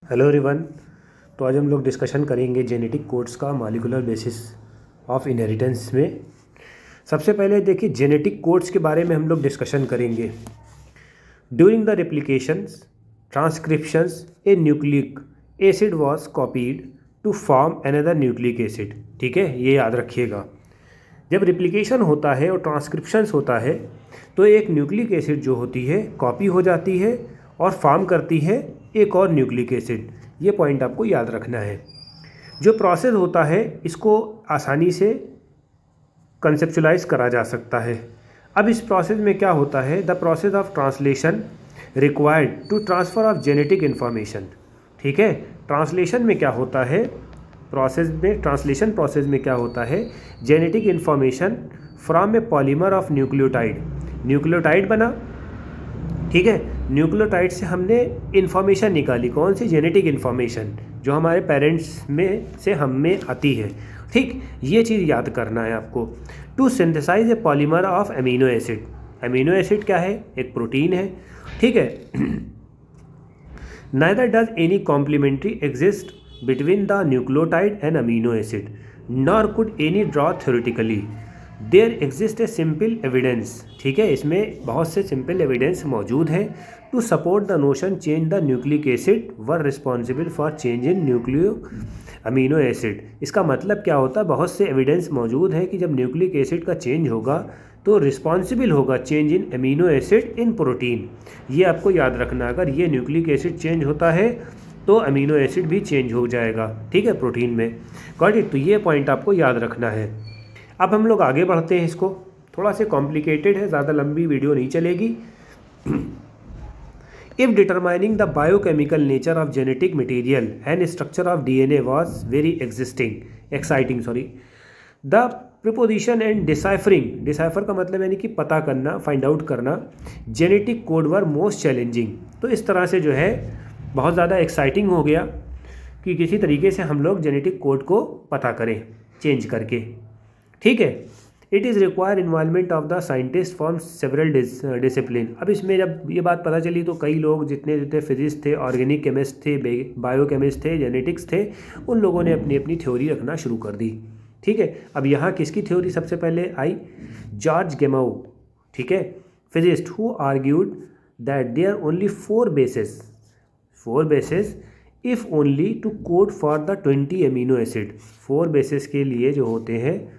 Hello everyone. तो आज हम लोग डिस्कशन करेंगे जेनेटिक कोड्स का मॉलिक्यूलर बेसिस ऑफ इनहेरिटेंस में। सबसे पहले देखिए जेनेटिक कोड्स के बारे में हम लोग डिस्कशन करेंगे। During the replications transcriptions a nucleic acid was copied to form another nucleic acid. ठीक है, ये याद रखिएगा। जब रिप्लिकेशन होता है और ट्रांसक्रिप्शंस होता है तो एक न्यूक्लिक एसिड जो होती है कॉपी हो जाती है और फॉर्म करती है एक और न्यूक्लिक एसिड। ये पॉइंट आपको याद रखना है। जो प्रोसेस होता है इसको आसानी से कंसेप्चुलाइज करा जा सकता है। अब इस प्रोसेस में क्या होता है, the process of translation required to transfer of genetic information. ठीक है, ट्रांसलेशन में क्या होता है, ट्रांसलेशन प्रोसेस में क्या होता है, genetic information from A polymer of nucleotide. Nucleotide बना, ठीक है, न्यूक्लियोटाइड से हमने इन्फॉर्मेशन निकाली। कौन सी? जेनेटिक इन्फॉर्मेशन जो हमारे पेरेंट्स में से हम में आती है। ठीक, ये चीज़ याद करना है आपको। To synthesize a polymer of amino acid. Amino acid क्या है? एक प्रोटीन है। ठीक है। Neither does any complementary exist between the nucleotide and amino acid nor could any draw theoretically there exist a simple evidence. ठीक है, इसमें बहुत से सिंपल एविडेंस मौजूद हैं to support the notion change the nucleic acid were responsible for change in nucleo amino acid. इसका मतलब क्या होता है, बहुत से एविडेंस मौजूद हैं कि जब न्यूक्लिक एसिड का चेंज होगा तो रिस्पॉन्सिबल होगा change in amino acid in protein. ये आपको याद रखना, अगर ये न्यूक्लिक एसिड चेंज होता है तो अमीनो एसिड भी चेंज हो जाएगा। ठीक है, प्रोटीन में। Got it? तो ये पॉइंट आपको याद रखना है। अब हम लोग आगे बढ़ते हैं। इसको थोड़ा सा कॉम्प्लिकेटेड है, ज़्यादा लंबी वीडियो नहीं चलेगी। If determining the biochemical nature of genetic material and structure of DNA was very exciting the preposition and deciphering, decipher का मतलब यानी कि पता करना, फाइंड आउट करना, जेनेटिक कोड वर मोस्ट चैलेंजिंग। तो इस तरह से जो है बहुत ज़्यादा एक्साइटिंग हो गया कि किसी तरीके से हम लोग जेनेटिक कोड को पता करें चेंज करके। ठीक है। It is require involvement of the scientist from several discipline. अब इसमें जब ये बात पता चली तो कई लोग जितने फिजिक्स थे, ऑर्गेनिक केमिस्ट थे, बायोकेमिस्ट थे, जेनेटिक्स थे, उन लोगों ने अपनी अपनी थ्योरी रखना शुरू कर दी। ठीक है। अब यहाँ किसकी थ्योरी सबसे पहले आई? George Gamow. ठीक है, physicist who argued that there only four basis if only to code for the 20 amino acid. 4 basis के लिए जो होते हैं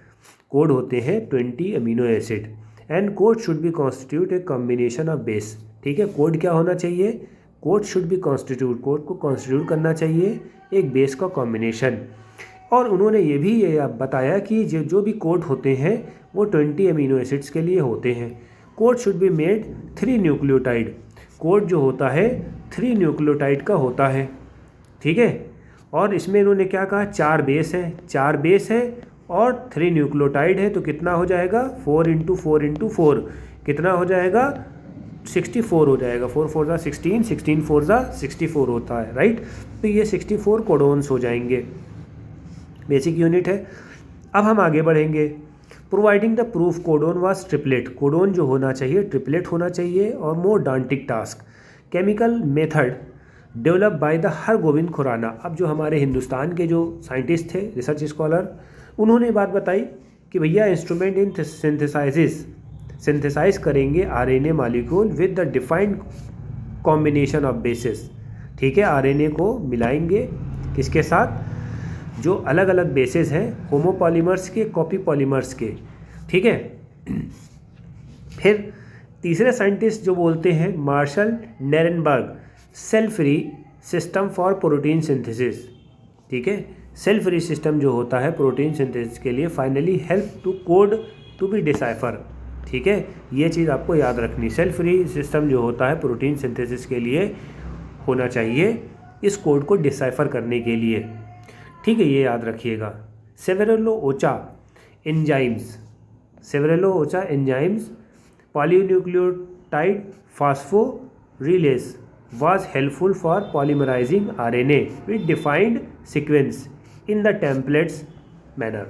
कोड होते हैं 20 amino acid and code should be constitute a combination of base. ठीक है, कोड क्या होना चाहिए? Code should be constitute, code को कॉन्स्टिट्यूट करना चाहिए एक बेस का कॉम्बिनेशन। और उन्होंने ये भी बताया कि जो भी कोड होते हैं वो 20 अमीनो एसिड्स के लिए होते हैं। Code should be made 3 nucleotide. Code जो होता है 3 न्यूक्लियोटाइड का होता है। ठीक है, और इसमें इन्होंने क्या कहा? 4 बेस है और 3 न्यूक्लियोटाइड है, तो कितना हो जाएगा? 4 × 4 × 4 कितना हो जाएगा? 64 हो जाएगा। 4 4 ज़ा 16, 16 4 ज़ा 64 होता है, राइट। तो ये 64 कोडोन्स हो जाएंगे, बेसिक यूनिट है। अब हम आगे बढ़ेंगे। Providing the proof codon was triplet. Codon जो होना चाहिए ट्रिपलेट होना चाहिए और मोर डांटिक task. Chemical method develop by the Hargobind Khorana. अब जो हमारे हिंदुस्तान के जो साइंटिस्ट थे, रिसर्च स्कॉलर, उन्होंने बात बताई कि भैया इंस्ट्रूमेंट इन सिंथेसाइज करेंगे RNA molecule with the defined combination of basis. ठीक है, आरएनए को मिलाएंगे किसके साथ? जो अलग अलग बेसिस हैं, होमोपॉलीमर्स के, कॉपी पॉलीमर्स के। ठीक है। फिर तीसरे साइंटिस्ट जो बोलते हैं Marshall Nirenberg, cell free system for protein synthesis. ठीक है, सेल फ्री सिस्टम जो होता है प्रोटीन सिंथेसिस के लिए, finally help to code to be decipher. ठीक है, ये चीज़ आपको याद रखनी। सेल फ्री सिस्टम जो होता है प्रोटीन सिंथेसिस के लिए होना चाहिए इस कोड को डिसाइफर करने के लिए। ठीक है, ये याद रखिएगा। Severo Ochoa enzymes polynucleotide phosphorylase was helpful for polymerizing RNA with defined sequence in the templates manner।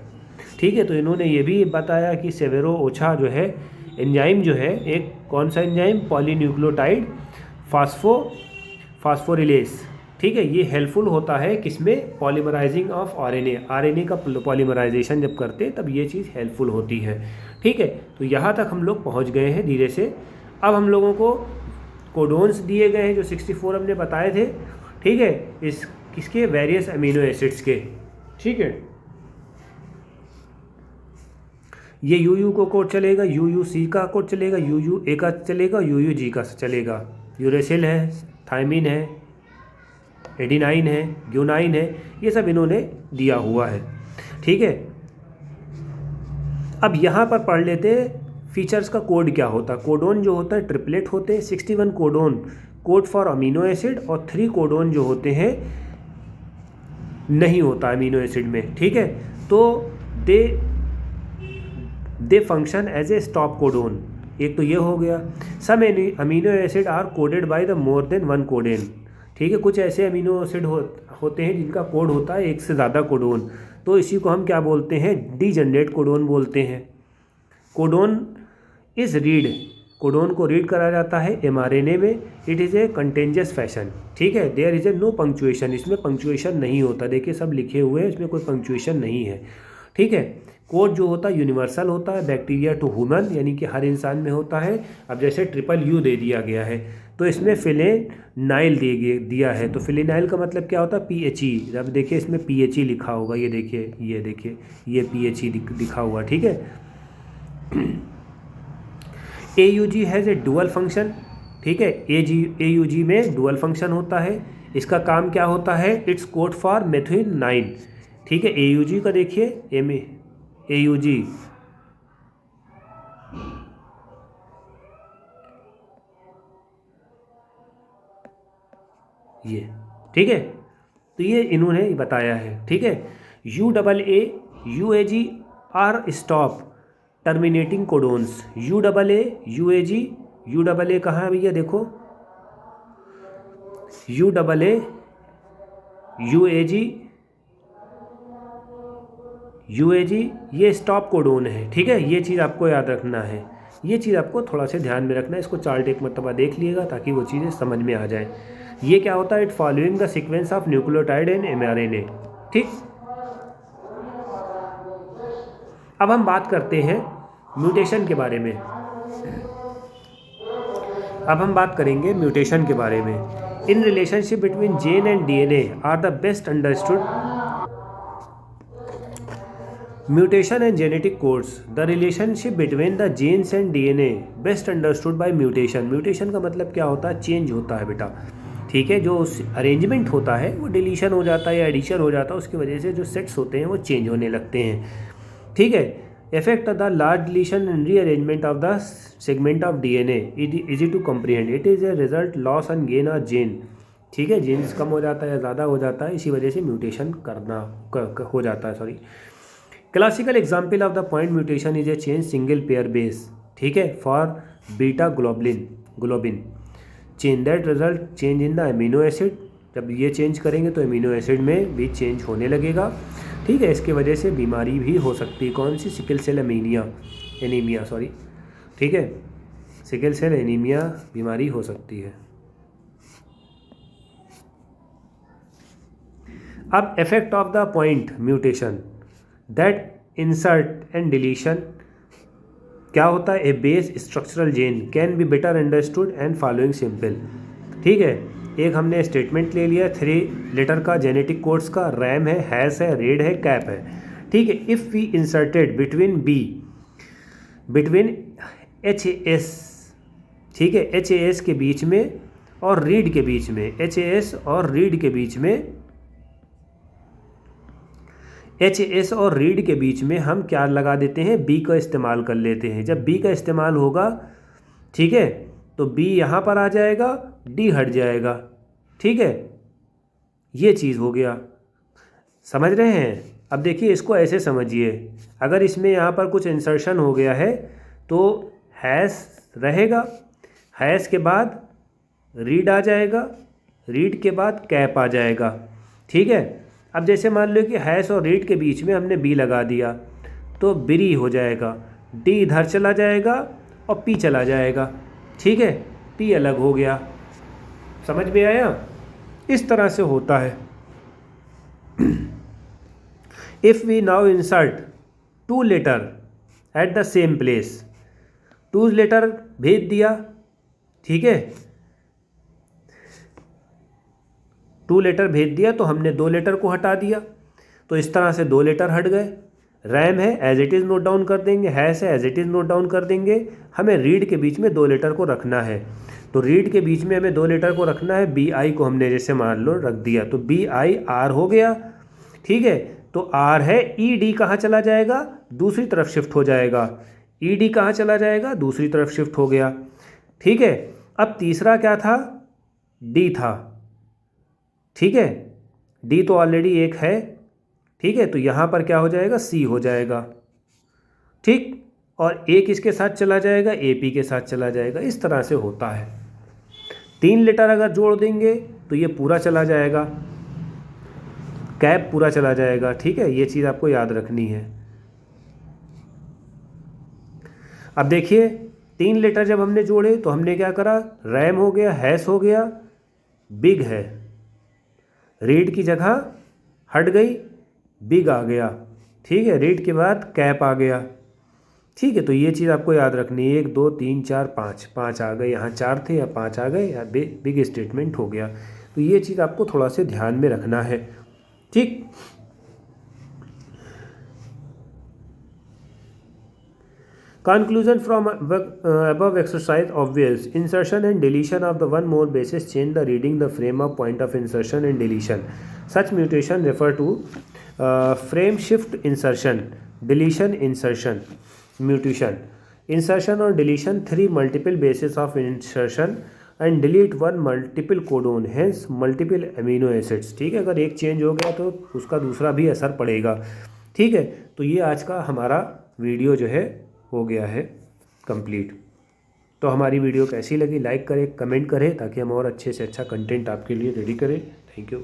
ठीक है, तो इन्होंने ये भी बताया कि सेवेरो ओचा जो है एंजाइम जो है, एक कौन सा एंजाइम? पॉलीन्यूक्लियोटाइड फास्फोरिलेज। ठीक है, ये हेल्पफुल होता है किसमें, पॉलीमराइजिंग ऑफ आरएनए, आरएनए का पॉलीमराइजेशन जब करते हैं तब ये चीज़ हेल्पफुल होती है। ठीक है, तो यहाँ तक हम लोग पहुँच गए हैं धीरे से। अब हम लोगों को कोडोन्स दिए गए हैं जो 64 हमने बताए थे। ठीक है, इस किसके, वेरियस अमीनो एसिड्स के। ठीक है, ये यूयू को कोड चलेगा, यूयूसी का कोड चलेगा, यूयूए का चलेगा, यूयूजी का चलेगा। यूरेसिल है, थायमिन है, एडिनाइन है, ग्यूनाइन है, ये सब इन्होंने दिया हुआ है। ठीक है, अब यहाँ पर पढ़ लेते हैं फीचर्स का कोड क्या होता है। कोडोन जो होता है ट्रिपलेट होते हैं, 61 codon code for amino acid, और 3 कोडोन जो होते हैं नहीं होता अमीनो एसिड में। ठीक है, तो they function as a stop codon. एक तो ये हो गया। Some amino acid are coded by the more than one codon. ठीक है, कुछ ऐसे अमीनो एसिड होते हैं जिनका कोड होता है एक से ज़्यादा कोडोन, तो इसी को हम क्या बोलते हैं, डीजनरेट कोडोन बोलते हैं। कोडोन इज रीड, कोडोन को रीड करा जाता है एमआरएनए में। It is a contiguous fashion. ठीक है, there is a no punctuation, इसमें पंक्चुएशन नहीं होता। देखिए सब लिखे हुए हैं, इसमें कोई पंक्चुएशन नहीं है। ठीक है, कोड जो होता है यूनिवर्सल होता है, बैक्टीरिया टू ह्यूमन, यानी कि हर इंसान में होता है। अब जैसे यू दे दिया गया है तो इसमें फिलेनाइल दिया है, तो फिलेनाइल का मतलब क्या होता है, PHE। अब देखिए इसमें PHE लिखा होगा, ये देखिए ये PHE लिखा हुआ। ठीक है, AUG has A dual function. ठीक है, AUG में डुअल फंक्शन होता है। इसका काम क्या होता है, इट्स कोड फॉर मेथियोनाइन। ठीक है, AUG का देखिए, AUG ये। ठीक है, तो ये इन्होंने बताया है। ठीक है, UAA UAG are stop terminating codons. UAA UAG, UAA कहाँ है भैया, देखो UAA UAG ये स्टॉप कोडोन है। ठीक है, ये चीज़ आपको याद रखना है, ये चीज़ आपको थोड़ा सा ध्यान में रखना है। इसको चार्ट एक मरतबा देख लीजिएगा ताकि वो चीज़ें समझ में आ जाए। ये क्या होता है, it following the sequence of nucleotide and mRNA। ठीक, अब हम बात करते हैं म्यूटेशन के बारे में। अब हम बात करेंगे म्यूटेशन के बारे में। In relationship between gene and DNA are the best understood. Mutation and genetic codes, the relationship between the genes and DNA best understood by mutation. Mutation का मतलब क्या होता है, चेंज होता है बेटा। ठीक है, जो अरेंजमेंट होता है वो डिलीशन हो जाता है या एडिशन हो जाता है, उसकी वजह से जो सेट्स होते हैं वो चेंज होने लगते हैं। ठीक है, effect of the large deletion and rearrangement of the segment of DNA easy to comprehend. It is a result loss and gain of gene. ठीक है, जीन्स कम हो जाता है या ज़्यादा हो जाता है, इसी वजह से म्यूटेशन हो जाता है। Sorry, classical example of the point mutation is a change single pair base. ठीक है, for beta globin change that result change in the amino acid. जब ये चेंज करेंगे तो अमीनो एसिड में भी चेंज होने लगेगा। ठीक है, इसके वजह से बीमारी भी हो सकती है। कौन सी, सिकल सेल एनीमिया सॉरी। ठीक है, सिकल सेल एनीमिया बीमारी हो सकती है। अब effect of the point mutation that insert and deletion क्या होता है, a base structural gene can be better understood and following simple. ठीक है, एक हमने स्टेटमेंट ले लिया 3 लेटर का जेनेटिक कोड्स का, रैम है, हैश है, रेड है, कैप है। ठीक है, if we inserted between HAS, ठीक है, HAS के बीच में और रीड के बीच में, HAS और रीड के बीच में, HAS और रीड के बीच में हम क्या लगा देते हैं, B का इस्तेमाल कर लेते हैं। जब B का इस्तेमाल होगा, ठीक है, तो B यहाँ पर आ जाएगा, D हट जाएगा। ठीक है, ये चीज़ हो गया, समझ रहे हैं। अब देखिए इसको ऐसे समझिए, अगर इसमें यहाँ पर कुछ इंसर्शन हो गया है तो हैश रहेगा, हैश के बाद रीड आ जाएगा, रीड के बाद कैप आ जाएगा। ठीक है, अब जैसे मान लो कि हैश और रीड के बीच में हमने बी लगा दिया तो बिरी हो जाएगा, डी इधर चला जाएगा और पी चला जाएगा। ठीक है, पी अलग हो गया, समझ में आया। इस तरह से होता है। If we now insert 2 letter at the same place, 2 letter भेज दिया, ठीक है, 2 लेटर भेज दिया तो हमने 2 लेटर को हटा दिया, तो इस तरह से 2 लेटर हट गए। रैम है as it is note down कर देंगे, हैश है as it is note down कर देंगे। हमें रीड के बीच में 2 लेटर को रखना है, तो रीड के बीच में हमें 2 लेटर को रखना है। बी आई को हमने जैसे मान लो रख दिया, तो बी आई आर हो गया, ठीक है। तो आर है, ई डी कहाँ चला जाएगा, दूसरी तरफ शिफ्ट हो जाएगा। ई डी कहाँ चला जाएगा, दूसरी तरफ शिफ्ट हो गया, ठीक है। अब तीसरा क्या था, डी था, ठीक है, डी तो ऑलरेडी एक है, ठीक है, तो यहाँ पर क्या हो जाएगा, सी हो जाएगा, ठीक। और ए किसके साथ चला जाएगा, ए पी के साथ चला जाएगा। इस तरह से होता है। 3 लेटर अगर जोड़ देंगे तो ये पूरा चला जाएगा, कैप पूरा चला जाएगा, ठीक है। ये चीज़ आपको याद रखनी है। अब देखिए 3 लेटर जब हमने जोड़े तो हमने क्या करा, रैम हो गया, हैश हो गया, बिग है, रीड की जगह हट गई, बिग आ गया, ठीक है। रीड के बाद कैप आ गया, ठीक है। तो ये चीज़ आपको याद रखनी है। 1 2 3 4 5, 5 आ गए, यहाँ 4 थे या 5 आ गए, या बिग स्टेटमेंट हो गया। तो ये चीज़ आपको थोड़ा से ध्यान में रखना है, ठीक। Conclusion from above exercise obvious. Insertion and deletion of the one more basis change the reading the frame of point of insertion and deletion. Such mutation refer to frame shift insertion, deletion insertion, mutation. Insertion or deletion 3 multiple bases of insertion and delete 1 multiple codon, hence multiple amino acids, ठीक है। अगर एक change हो गया तो उसका दूसरा भी असर पड़ेगा, ठीक है। तो ये आज का हमारा वीडियो जो है हो गया है कंप्लीट। तो हमारी वीडियो कैसी लगी, लाइक करें, कमेंट करें, ताकि हम और अच्छे से अच्छा कंटेंट आपके लिए रेडी करें। Thank you.